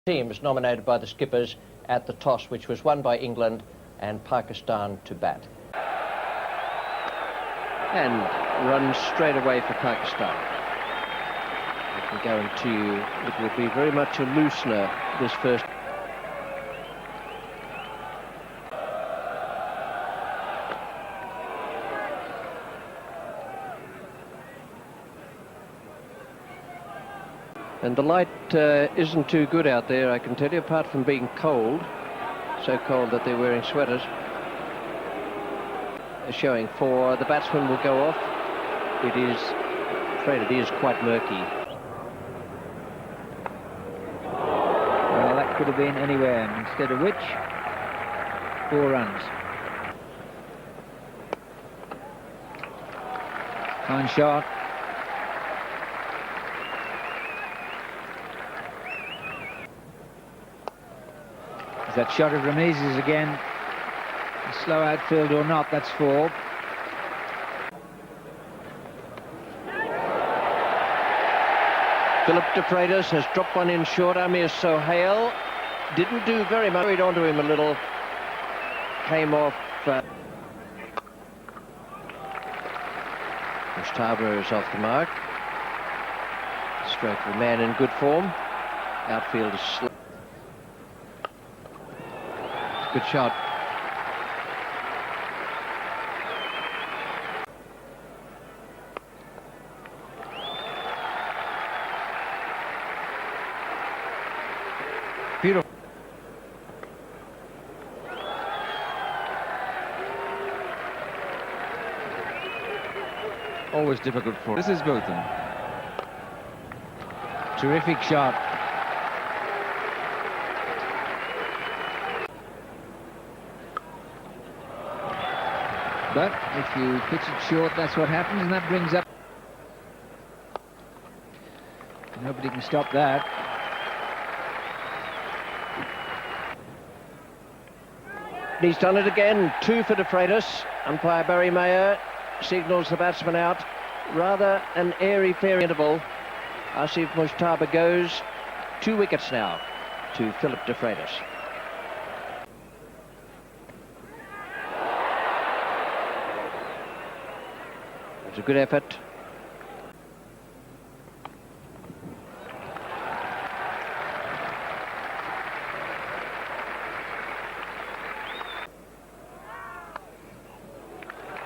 teams nominated by the skippers at the toss, which was won by England and Pakistan to bat. And runs straight away for Pakistan. I can guarantee you it will be very much a loosener this first. And the light isn't too good out there, I can tell you, apart from being cold. So cold that they're wearing sweaters. Showing for the batsman will go off. It is, I'm afraid it is quite murky. Well, that could have been anywhere, instead of which, 4 runs. Fine shot. Is that shot of Ramiz's again? A slow outfield or not, that's 4. Philip de Freitas has dropped one in short. Amir Sohail didn't do very much. Hurried onto him a little. Came off. Mushtaba is off the mark. Stroke of a man in good form. Outfield is slow. Good shot. Beautiful. Always difficult for this is Botham. Terrific shot. But if you pitch it short, that's what happens, and that brings up. Nobody can stop that. He's done it again. 2 for de Freitas. Umpire Barry Mayer signals the batsman out. Rather an airy-fairy interval. Asif Mushtaba goes. 2 wickets now to Philip de Freitas. It's a good effort.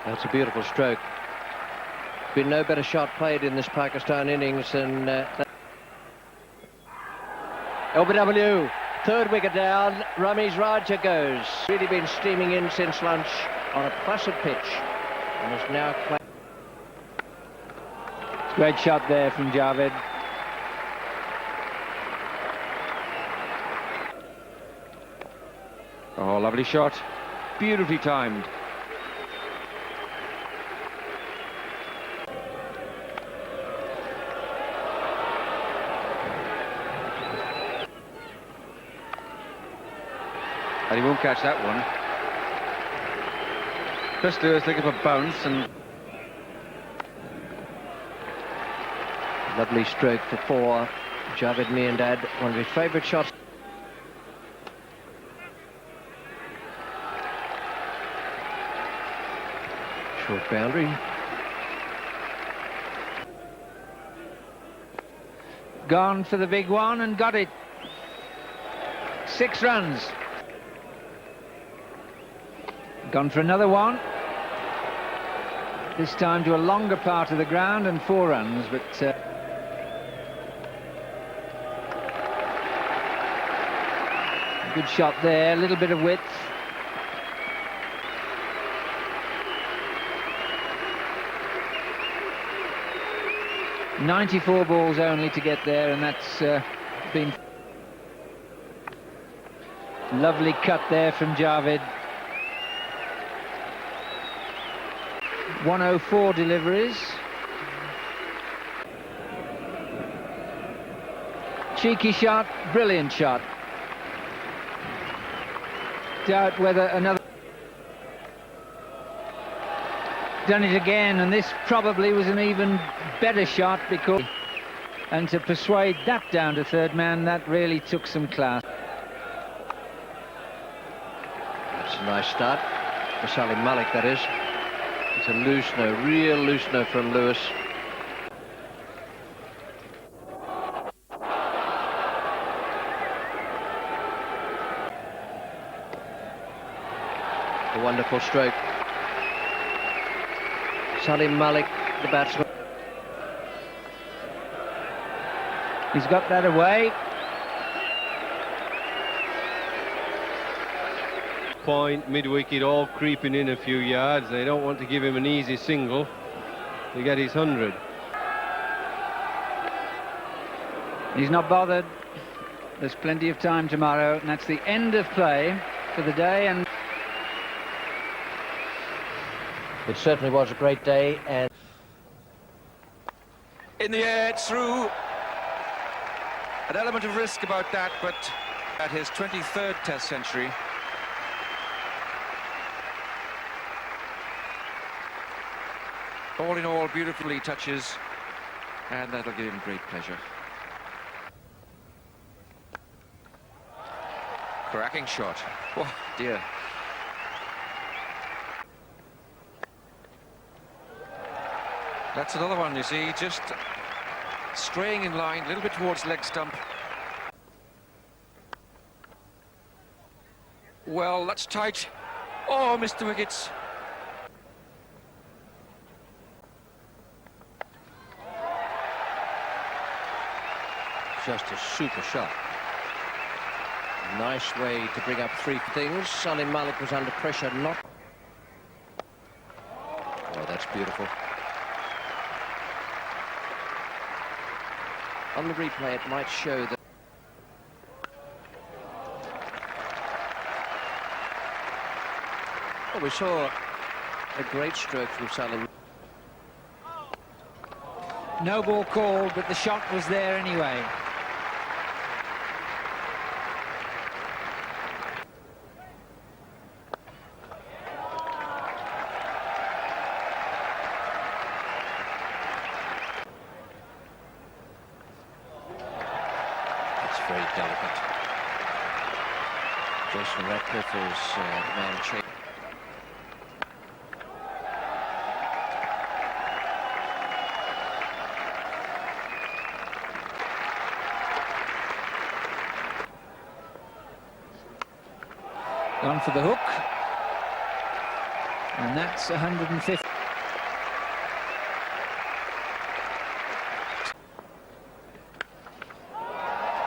That's a beautiful stroke. Been no better shot played in this Pakistan innings than LBW. 3rd wicket down. Ramiz Raja goes. Really been steaming in since lunch on a placid pitch and is now playing. Great shot there from Javed. Oh, lovely shot. Beautifully timed. And he won't catch that one. Chris Lewis looking for bounce and... Lovely stroke for 4. Javed Miandad, one of his favourite shots. Short boundary. Gone for the big one and got it. 6 runs. Gone for another one. This time to a longer part of the ground and 4 runs, but... good shot there, a little bit of width. "94 balls only to get there, and that's been... Lovely cut there from Javed. 104 deliveries. Cheeky shot, brilliant shot. Doubt whether another... Done it again, and this probably was an even better shot because And to persuade that down to third man, that really took some class. That's a nice start for Salim Malik, that is. It's a loose no, real loose no from Lewis. A wonderful stroke. Salim Malik, the batsman. He's got that away. Point, mid-wicket, all creeping in a few yards. They don't want to give him an easy single to get his 100. He's not bothered. There's plenty of time tomorrow, and that's the end of play for the day. And It certainly was a great day, and In the air, it's through. An element of risk about that, but at his 23rd Test century. All in all, beautifully touches, and that'll give him great pleasure. Cracking shot. Oh, dear. That's another one, you see, just straying in line, a little bit towards leg stump. Well, that's tight. Oh, missed the wickets. just a super shot. Nice way to bring up three things. Salim Malik was under pressure, not... Oh, that's beautiful. On the replay, it might show that... Oh, we saw a great stroke from Salim. No ball called, but the shot was there anyway. It's very delicate. Jason Ratcliffe is man check. Gone for the hook, and that's 150.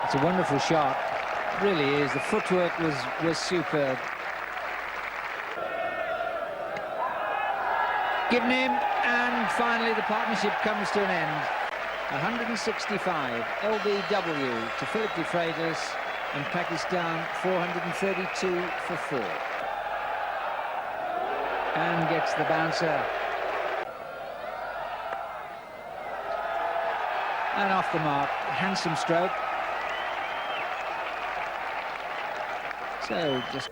It's a wonderful shot, it really is. The footwork was superb. Given him, and finally the partnership comes to an end. 165 LBW to Philip de Freitas, and Pakistan 432 for 4. And gets the bouncer. And off the mark, handsome stroke. So just...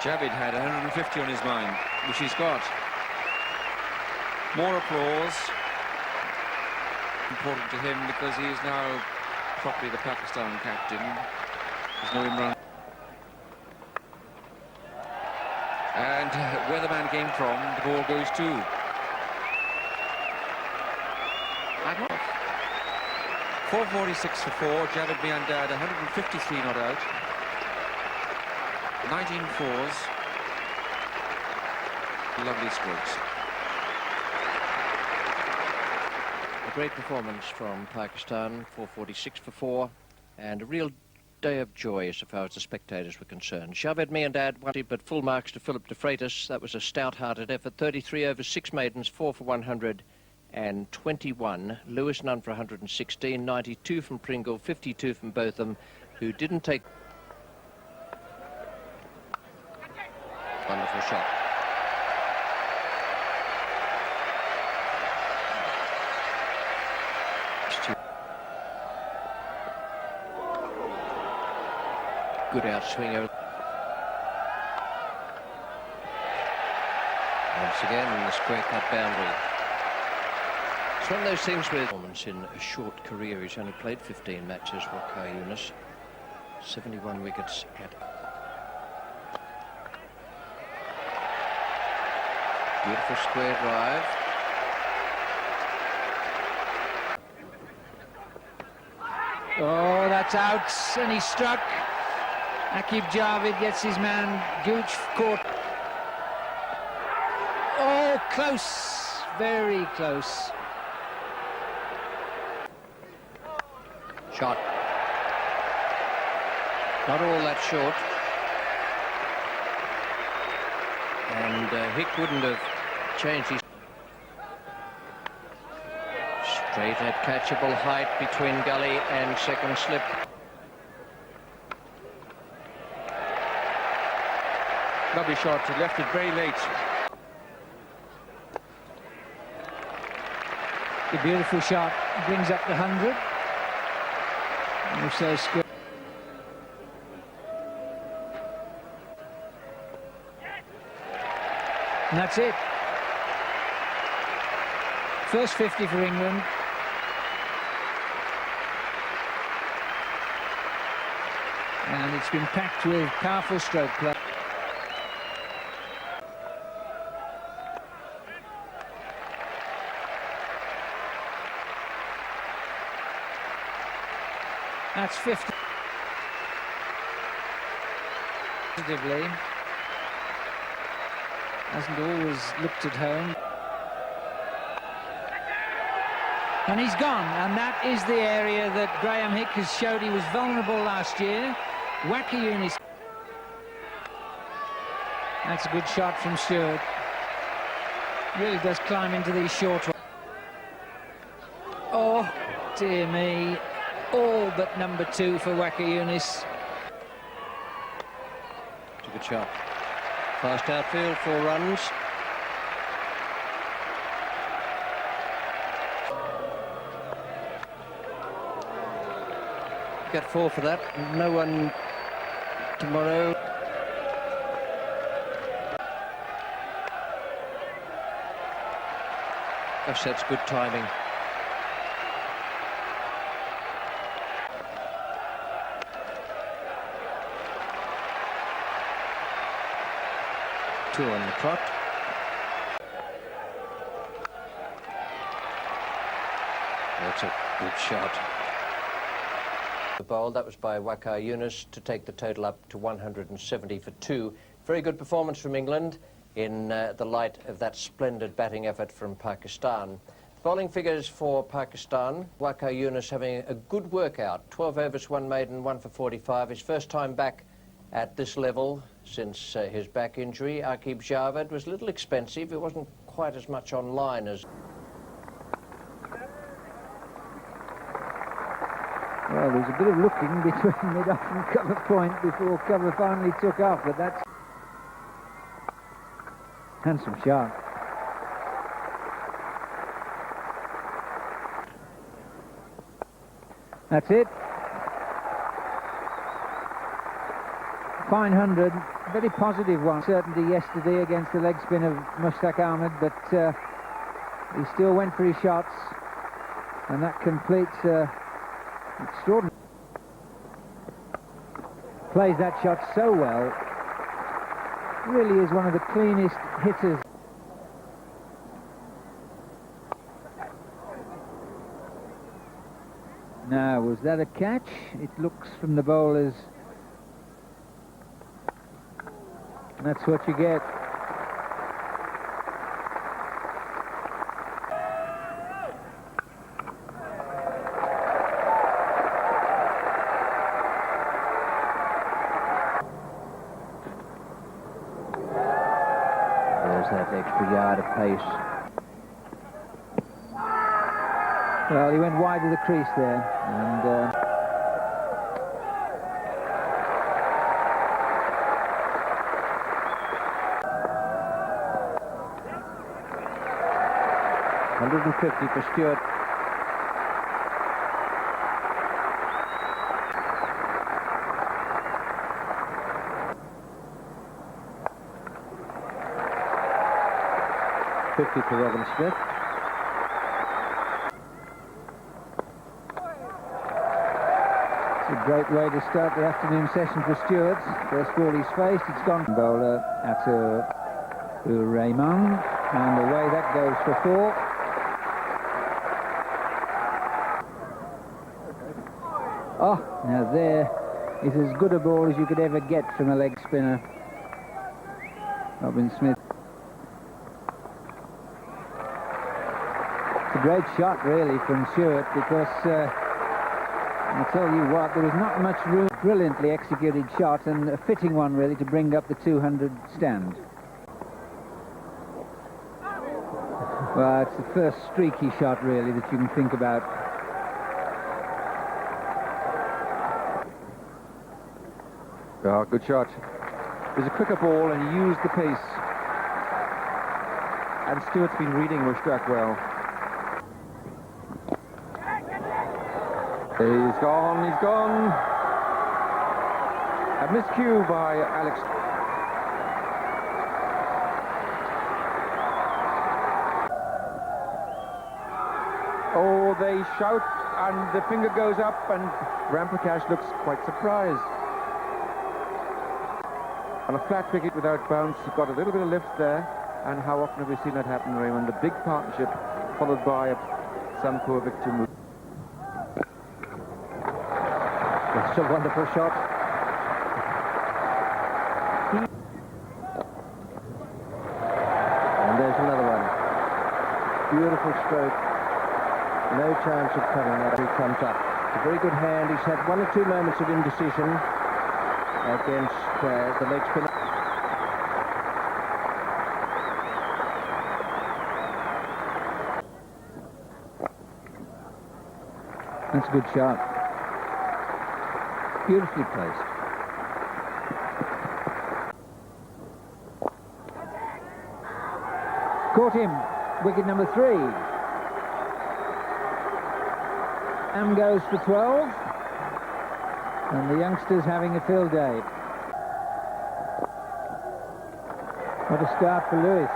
Javid had 150 on his mind, which he's got. More applause. Important to him because he is now properly the Pakistan captain. There's no Imran. And where the man came from, the ball goes to. I'm off. 446 for 4. Javed Miandad 153 not out. 19 fours. Lovely strokes. A great performance from Pakistan, 446 for 4, and a real day of joy as far as the spectators were concerned. Javed Miandad wanted, but full marks to Philip de Freitas. That was a stout-hearted effort. 33 over 6 maidens, 4 for 121. Lewis none for 116, 92 from Pringle, 52 from Botham, who didn't take... Wonderful shot. Good outswinger. Once again, the square cut boundary. It's one of those things with performance in a short career. He's only played 15 matches, Waqar Younis. 71 wickets at. Beautiful square drive. Oh, that's out, and he struck. Aqib Javid gets his man. Gooch caught. Oh, close, very close. Shot. Not all that short. And Hick wouldn't have changed his. Straight at catchable height between gully and second slip. Lovely shot. He left it very late. A beautiful shot. Brings up the 100. Also score. And that's it. First 50 for England. And it's been packed with powerful stroke play. That's 50. Positively. Hasn't always looked at home. And he's gone, and that is the area that Graham Hick has showed he was vulnerable last year. Waqar Younis. That's a good shot from Stewart. Really does climb into these short ones. Oh, dear me. All but number 2 for Waqar Younis. Took a shot. Fast outfield, 4 runs. Get 4 for that. No one tomorrow. Gosh, that's good timing. Two on the trot. That's a good shot. The bowl, that was by Waqar Younis to take the total up to 170 for 2. Very good performance from England in the light of that splendid batting effort from Pakistan. Bowling figures for Pakistan, Waqar Younis having a good workout. 12 overs, 1 maiden, 1 for 45. His first time back at this level since his back injury. Aqib Javid was a little expensive. It wasn't quite as much online as... Well, there's a bit of looking between mid-off and cover point before cover finally took off, but that's handsome shot. That's it. Fine 100, very positive one. Certainty yesterday against the leg spin of Mushtaq Ahmed, but he still went for his shots, and that completes extraordinary. Plays that shot so well. Really is one of the cleanest hitters. Now, was that a catch? It looks from the bowlers. That's what you get. There's that extra yard of pace. Well, he went wide of the crease there, and 150 for Stewart. $50 for Robin Smith. It's a great way to start the afternoon session for Stewart's. First ball he's faced, it's gone. Bowler to Raymond, and away that goes for 4. Oh, now there is as good a ball as you could ever get from a leg spinner. Robin Smith. It's a great shot really from Stewart, because I'll tell you what, there was not much room. Brilliantly executed shot, and a fitting one really to bring up the 200 stand. Well, it's the first streaky shot really that you can think about. Oh, good shot. It was a quicker ball and he used the pace. And Stewart's been reading Mushtaq well. He's gone. A miscue by Alex. Oh, they shout and the finger goes up and Ramprakash looks quite surprised. On a flat wicket without bounce, he got a little bit of lift there, and how often have we seen that happen, Raymond? A big partnership followed by some poor victim. It's a wonderful shot. And there's another one. Beautiful stroke. No chance of cutting that. He comes up. It's a very good hand. He's had 1 or 2 moments of indecision against the leg spinner. That's a good shot. Beautifully placed. Caught him. Wicket number 3. Am goes for 12. And the youngsters having a field day. What a start for Lewis.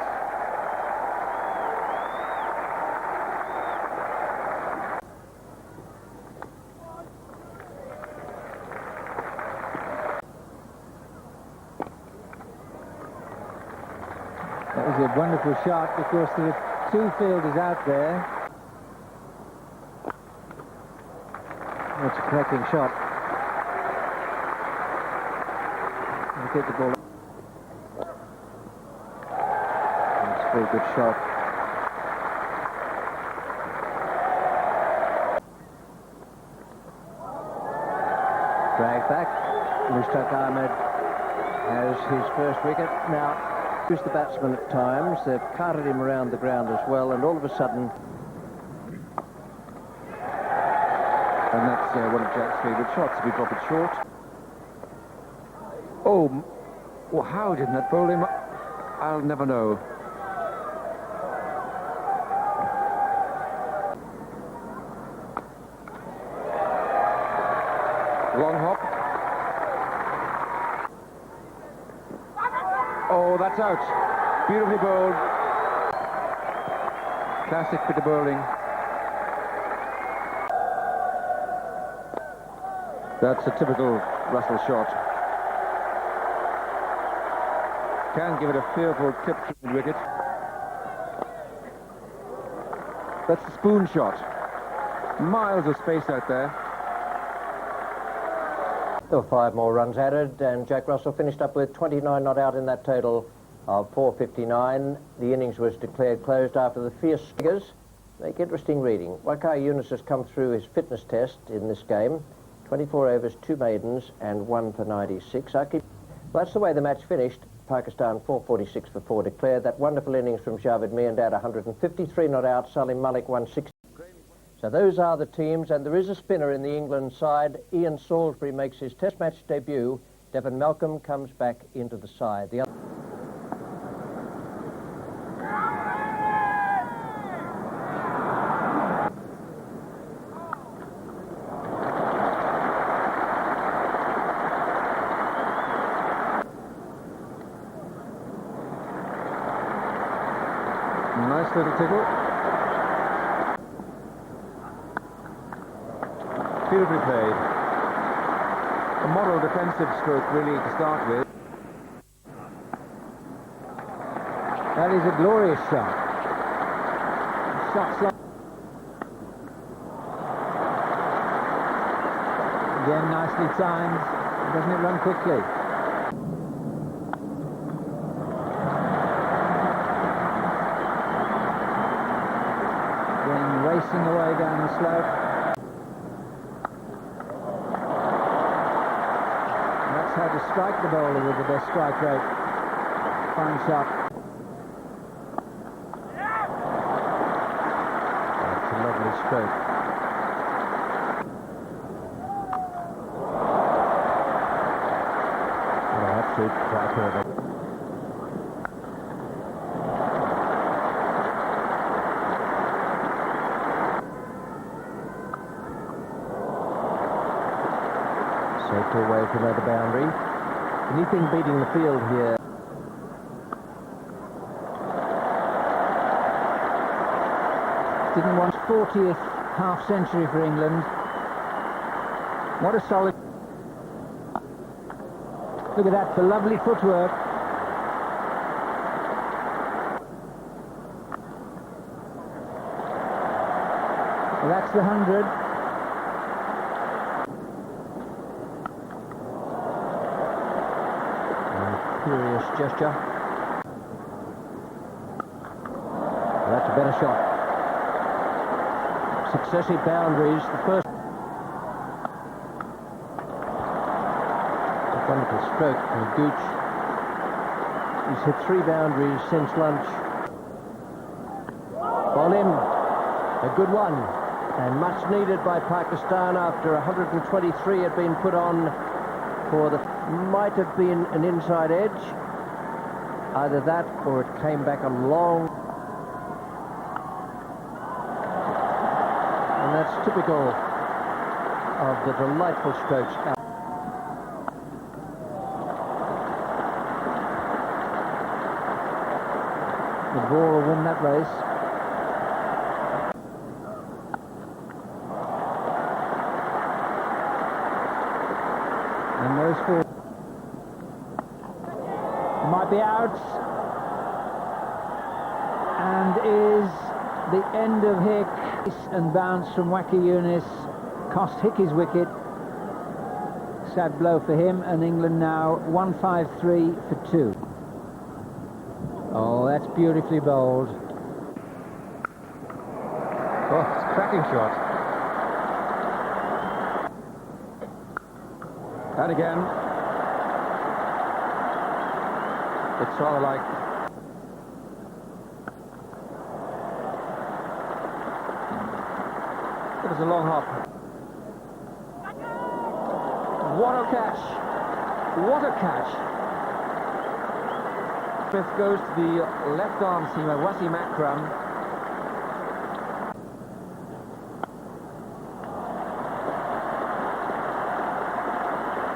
That was a wonderful shot, because there were 2 fielders out there. That's a cracking shot. Get the ball. That's a very good shot. Drag back. Mushtaq Ahmed has his first wicket. Now, who's the batsman at times? They've carted him around the ground as well, and all of a sudden. And that's one of Jack's favourite shots, if we drop it short. Oh, well, how didn't that bowl him? I'll never know. Long hop. Oh, that's out. Beautifully bowled. Classic bit of bowling. That's a typical Russell shot. Can give it a fearful tip to the wicket. That's the spoon shot. Miles of space out there. There were 5 more runs added, and Jack Russell finished up with 29 not out in that total of 459. The innings was declared closed after the fierce figures. Make interesting reading. Waqar Younis has come through his fitness test in this game. 24 overs, 2 maidens, and 1 for 96. Well, that's the way the match finished. Pakistan 446 for 4 declared. That wonderful innings from Javed Miandad, 153 not out. Salim Malik 160. So those are the teams, and there is a spinner in the England side. Ian Salisbury makes his test match debut. Devon Malcolm comes back into the side. The other Nice little tickle. Beautifully played. moral defensive stroke, really, to start with. That is a glorious shot. Shots like... Again, nicely timed. Doesn't it run quickly? Again, racing away down the slope. That's how to strike the bowler with the best strike rate. Fine shot. That's a lovely stroke. Absolute cracker of it. So away from another boundary. Anything beating the field here. Didn't want 40th half century for England. What a solid... Look at that, for lovely footwork. Well, that's the 100. Curious gesture. Well, that's a better shot. Successive boundaries. The first... Wonderful stroke from Gooch. He's hit 3 boundaries since lunch. Ball in. A good one. And much needed by Pakistan after 123 had been put on for the... Might have been an inside edge. Either that or it came back on long. And that's typical of the delightful strokes out. The ball will win that race. And those 4 might be out. And is the end of Hick. And bounce from Waqar Younis. Cost Hick his wicket. Sad blow for him. And England now 153 for 2. Oh, that's beautifully bowled. Oh, it's a cracking shot. And again. It's rather like... It was a long hop. What a catch! What a catch! Smith goes to the left arm seamer, Wasim Akram.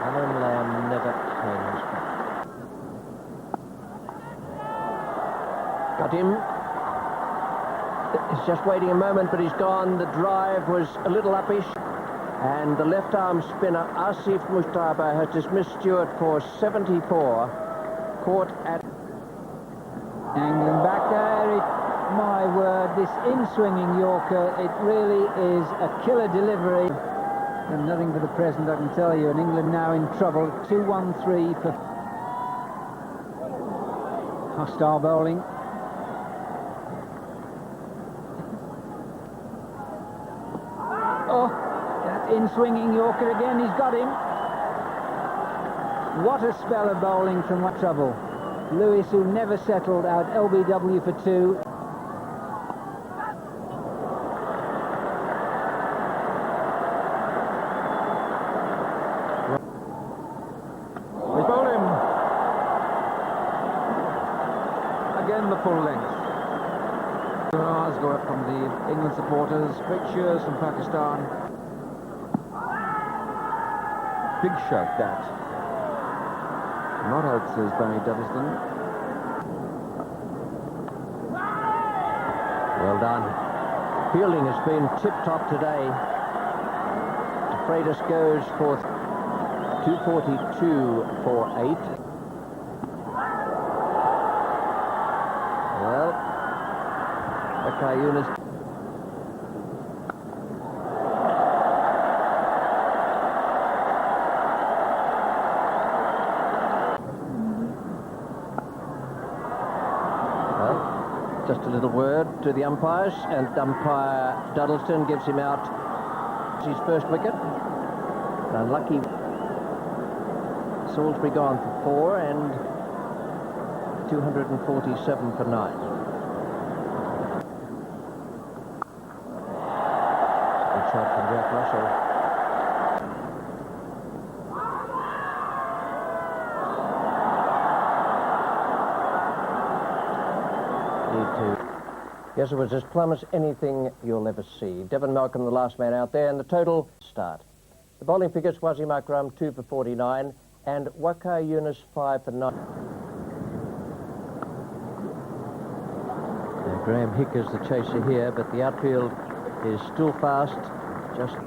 Alan Lamb never claims back. Got him. He's just waiting a moment, but he's gone. The drive was a little uppish. And the left arm spinner, Asif Mushtaba, has dismissed Stewart for 74. Caught at... Angling back there, my word, this in-swinging Yorker, it really is a killer delivery. And nothing for the present, I can tell you. And England now in trouble. 2-1-3 for hostile bowling. Oh, that in-swinging Yorker again, he's got him. What a spell of bowling from what trouble. Lewis, who never settled, out LBW for 2. They bowl him. Again the full length. Stars go up from the England supporters. Great cheers from Pakistan. Big shout that. Not out, says Barry Edgbaston. Well done. Fielding has been tip-top today. De Freitas goes for 242 for 8. Well, Waqar Younis. Well, just a little word to the umpires, and umpire Duddleston gives him out his first wicket. Unlucky. Salisbury gone for 4 and 247 for 9. Good shot from Jack Russell. Yes, it was as plumb as anything you'll ever see. Devon Malcolm, the last man out there, and the total start. The bowling figures: Wasim Akram 2 for 49 and Waqar Younis 5 for 9. Now, Graham Hick is the chaser here, but the outfield is still fast. Just a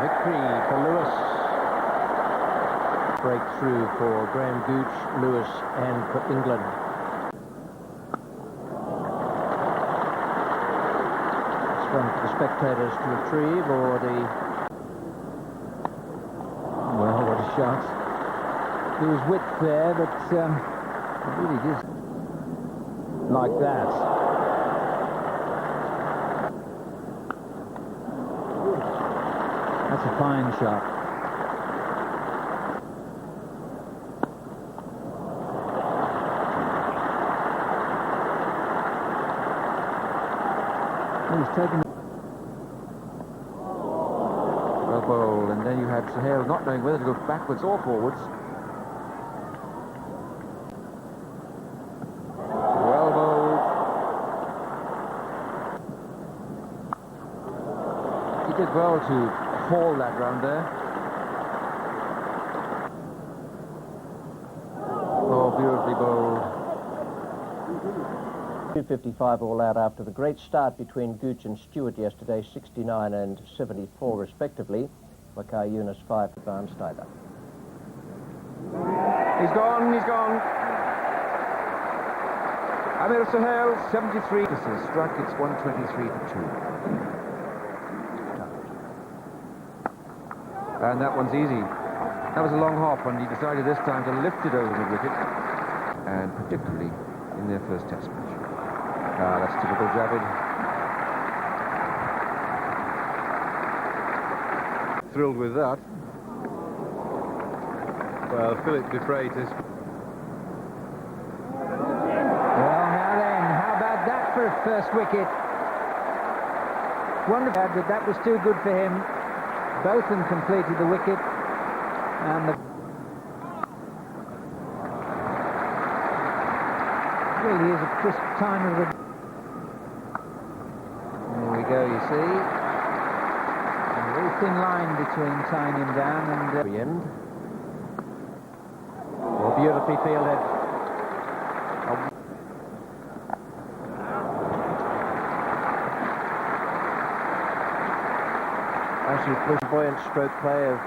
victory for Lewis. Breakthrough for Graham Gooch, Lewis, and for England. One for the spectators to retrieve, or the... Well, what a shot. There was width there, but it really just like that. That's a fine shot. He's taken well bowled, and then you had Sahel not knowing whether to go backwards or forwards. Well bowled. He did well to haul that round there. Oh, beautifully bowled. 255 all out after the great start between Gooch and Stewart yesterday, 69 and 74 respectively. Waqar Younis 5 advanced either. He's gone, he's gone. Amir Sahel, 73. This is struck, it's 123 for 2. And that one's easy. That was a long hop, and he decided this time to lift it over the wicket, and particularly in their first test match. That's typical Javid. Thrilled with that. Well, Philip de Freitas. Well, now then, how about that for a first wicket? Wonderful, but that was too good for him. Both of them completed the wicket, and the... really is a crisp time of the... There we go, you see. A very thin line between tying him down and... The end. Well, beautifully fielded. Actually, buoyant stroke play of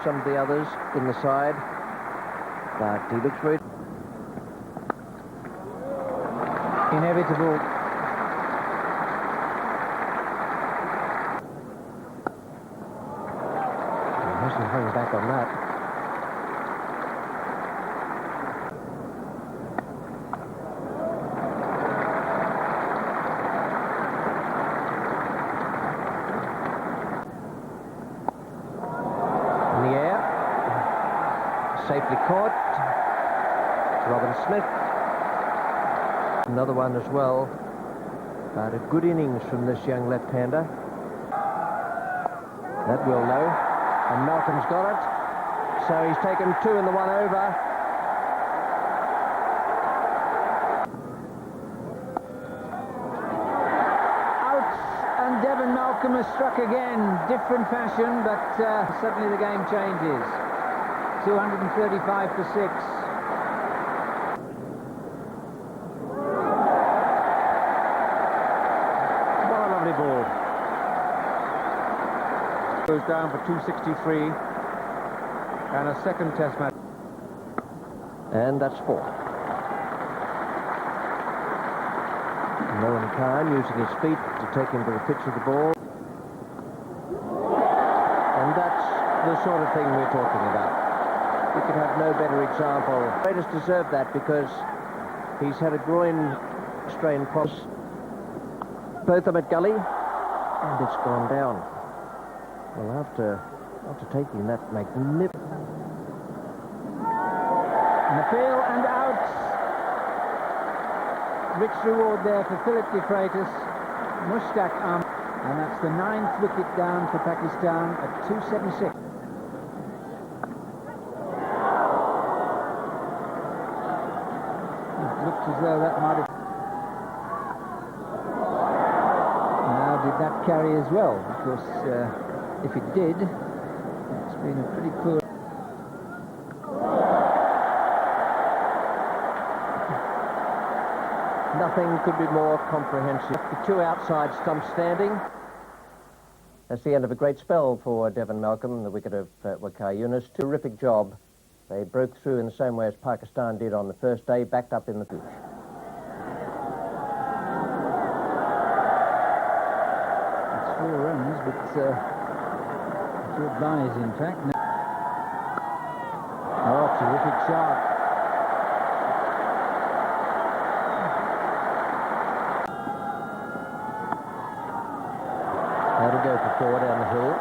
some of the others in the side, but he looks very... Inevitable. He hasn't hung back on that. In the air. Safely caught. Robin Smith. Another one as well, but a good innings from this young left-hander. That will know, and Malcolm's got it, so he's taken 2 in the 1 over. Out, and Devon Malcolm has struck again. Different fashion, but suddenly the game changes. 235 for 6. Goes down for 263 and a second test match. And that's 4. Nolan Khan using his feet to take him to the pitch of the ball. And that's the sort of thing we're talking about. We could have no better example. Raiders deserve that because he's had a groin strain problem. Both of them at gully, and it's gone down. Well, after taking that magnificent... And the field and out. Rich reward there for Philip de Freitas. Mushtaq Ahmed. And that's the 9th wicket down for Pakistan at 276. It looked as though that might have... Now, did that carry as well? Because if it did, it's been a pretty poor... Nothing could be more comprehensive. The 2 outside stumps standing. That's the end of a great spell for Devon Malcolm, the wicket of Waqar Younis. Terrific job. They broke through in the same way as Pakistan did on the first day, backed up in the pitch. It's 4 runs, but good buys, in fact. Oh, terrific shot. That'll go for 4 down the hill.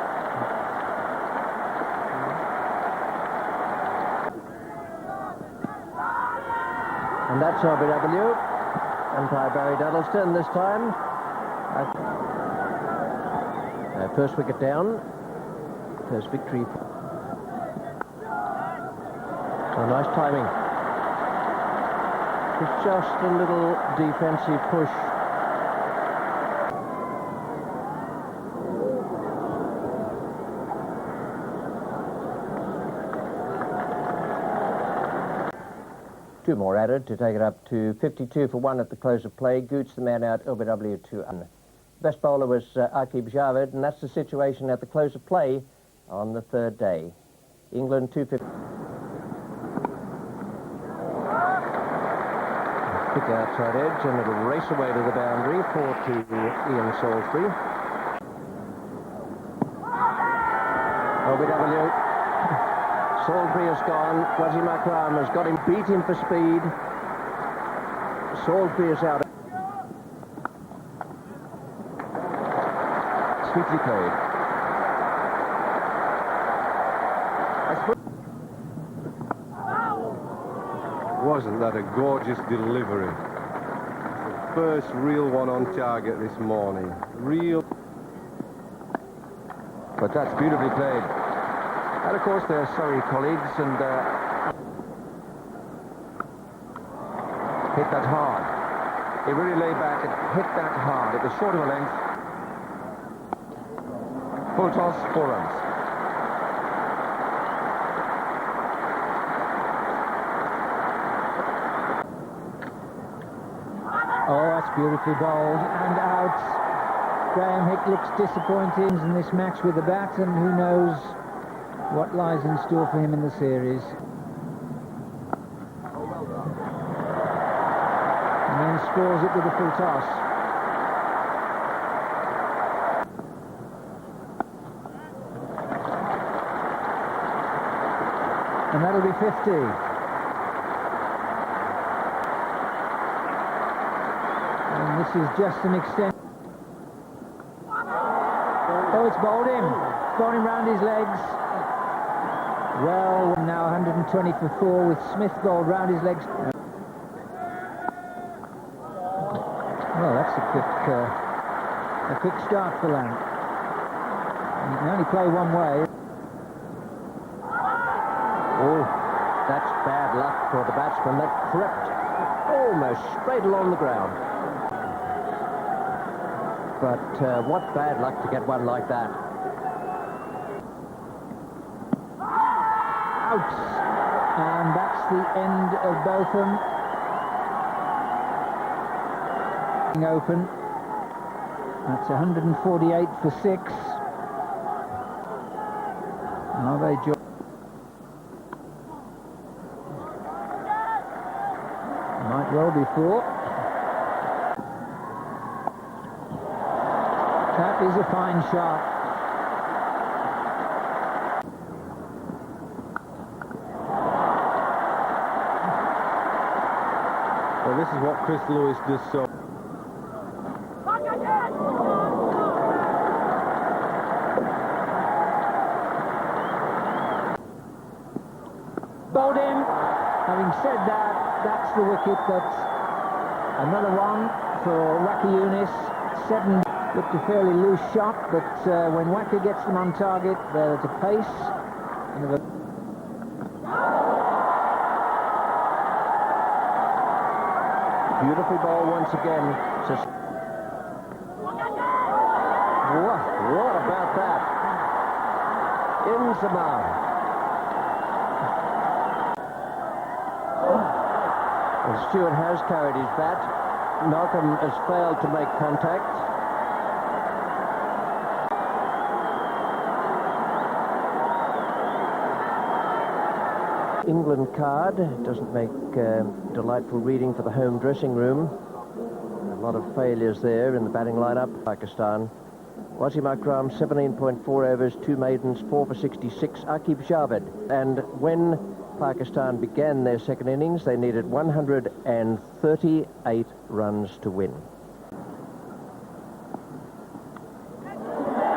And that's RBW. Umpire Barry Duddleston this time. First wicket down. First victory. Oh, nice timing. It's just a little defensive push. Two more added to take it up to 52 for 1 at the close of play. Gooch the man out, LBW 2. Best bowler was Aqib Javed, and that's the situation at the close of play on the 3rd day. England 250. Pick outside edge, and it'll race away to the boundary. 4 to Ian Salisbury. LBW. Salisbury has gone. Wasim Akram has got him, beat him for speed. Salisbury is out. Sweetly played. Wasn't that a gorgeous delivery? The first real one on target this morning. Real. But that's beautifully played. And of course they're Surrey colleagues, and hit that hard. He really lay back and hit that hard. It was short of a length. Full toss, 4 runs. Oh, that's beautifully bowled and out. Graham Hick looks disappointed in this match with the bat, and who knows what lies in store for him in the series. And then scores it with a full toss. And that'll be 50. And this is just an extent. Oh, it's bowled him. Gone him round his legs. Well, now 120 for 4 with Smith bowled round his legs. Well, that's a quick start for Lamb. You can only play one way. Oh, that's bad luck for the batsman. That crept almost straight along the ground. But what bad luck to get one like that. Out. And that's the end of Botham. Open. That's 148 for 6. Are they might well be 4. That is a fine shot. Well, this is what Chris Lewis does so. Bowled in. Having said that, that's the wicket. That's another one for Waqar Younis. 7 looked a fairly loose shot, but when Waqar gets them on target, they're at a pace. Beautiful ball once again. What about that? In Zamar. Well, Stewart has carried his bat. Malcolm has failed to make contact. England card doesn't make delightful reading for the home dressing room. A lot of failures there in the batting lineup. Pakistan. Wasim Akram, 17.4 overs, 2 maidens, 4 for 66. Aqib Javed. And when Pakistan began their second innings, they needed 138 runs to win.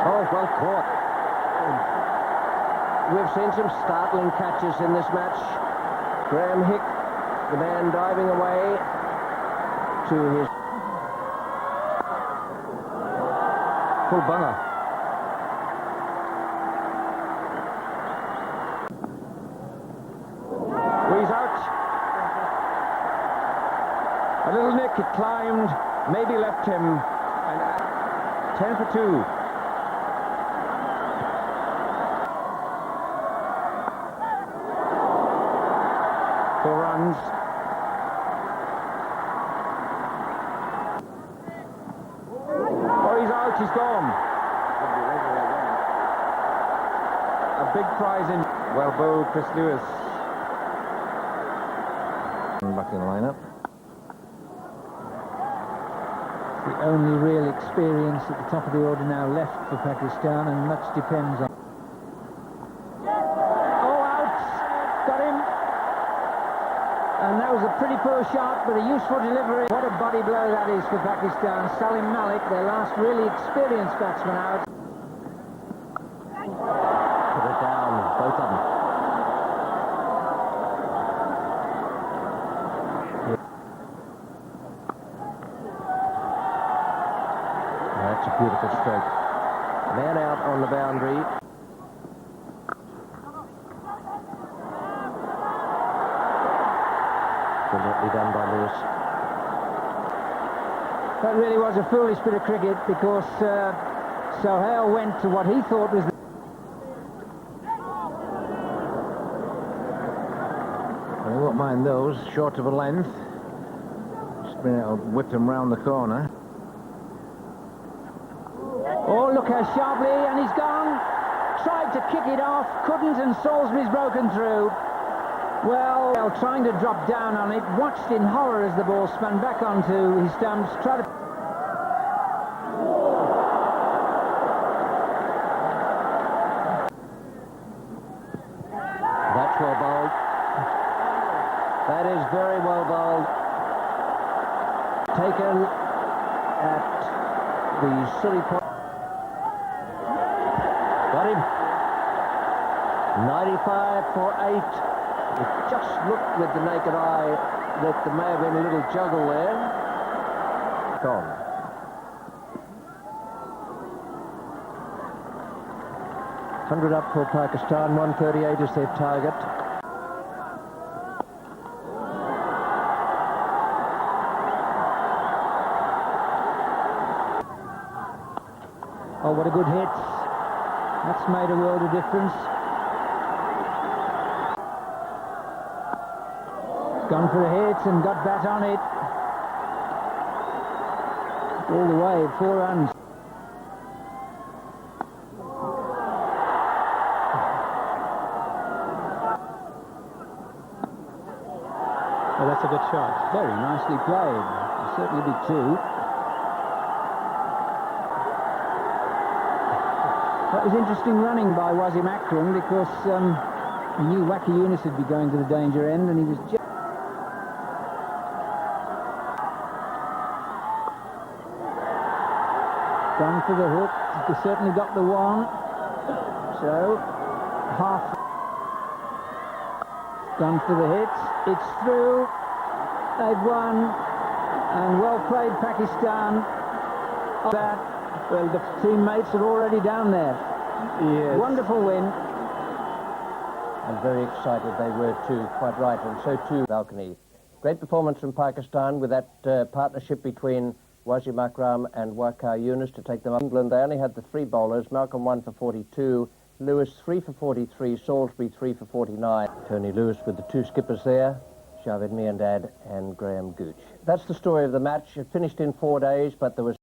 Oh, well caught. We've seen some startling catches in this match. Graham Hick, the man diving away to his full bunger. He's out. A little nick, it climbed, maybe left him. And 10 for 2. Runs. Oh, he's out, he's gone. A big prize in. Well bowled, Chris Lewis. Back in the lineup. The only real experience at the top of the order now left for Pakistan, and much depends on. And that was a pretty poor shot, but a useful delivery. What a body blow that is for Pakistan. Salim Malik, their last really experienced batsman out. Put it down, both of them. That's a beautiful stroke. Man out on the boundary. Brilliantly done by Lewis. That really was a foolish bit of cricket, because Sohail went to what he thought was I won't mind those, short of a length. Just been able to whip him round the corner. Oh, look how sharply, and he's gone. Tried to kick it off, couldn't, and Salisbury's broken through. Well, trying to drop down on it, watched in horror as the ball spun back onto his stumps, tried to... That's well bowled. That is very well bowled. Taken at the silly point. Got him. 95 for 8. It just looked with the naked eye that there may have been a little juggle there. Gone. $100 up for Pakistan, 138 is their target. Oh, what a good hit. That's made a world of difference. Gone for a hit and got bat on it. All the way, 4 runs. Oh, that's a good shot. Very nicely played. There'll certainly be two. That was interesting running by Wasim Akram because he knew Waqar Younis would be going to the danger end, and he was just... Gone for the hook. He certainly got the one. So, half... Gone for the hit. It's through. They've won. And well played, Pakistan. That, well, the teammates are already down there. Yes. Wonderful win. And very excited they were too, quite right, and so too balcony. Great performance from Pakistan with that partnership between Wasim Akram and Waqar Younis to take them up. England, they only had the three bowlers, Malcolm 1 for 42, Lewis 3 for 43, Salisbury 3 for 49. Tony Lewis with the two skippers there, Javed Miandad and Graham Gooch. That's the story of the match. It finished in 4 days, but there was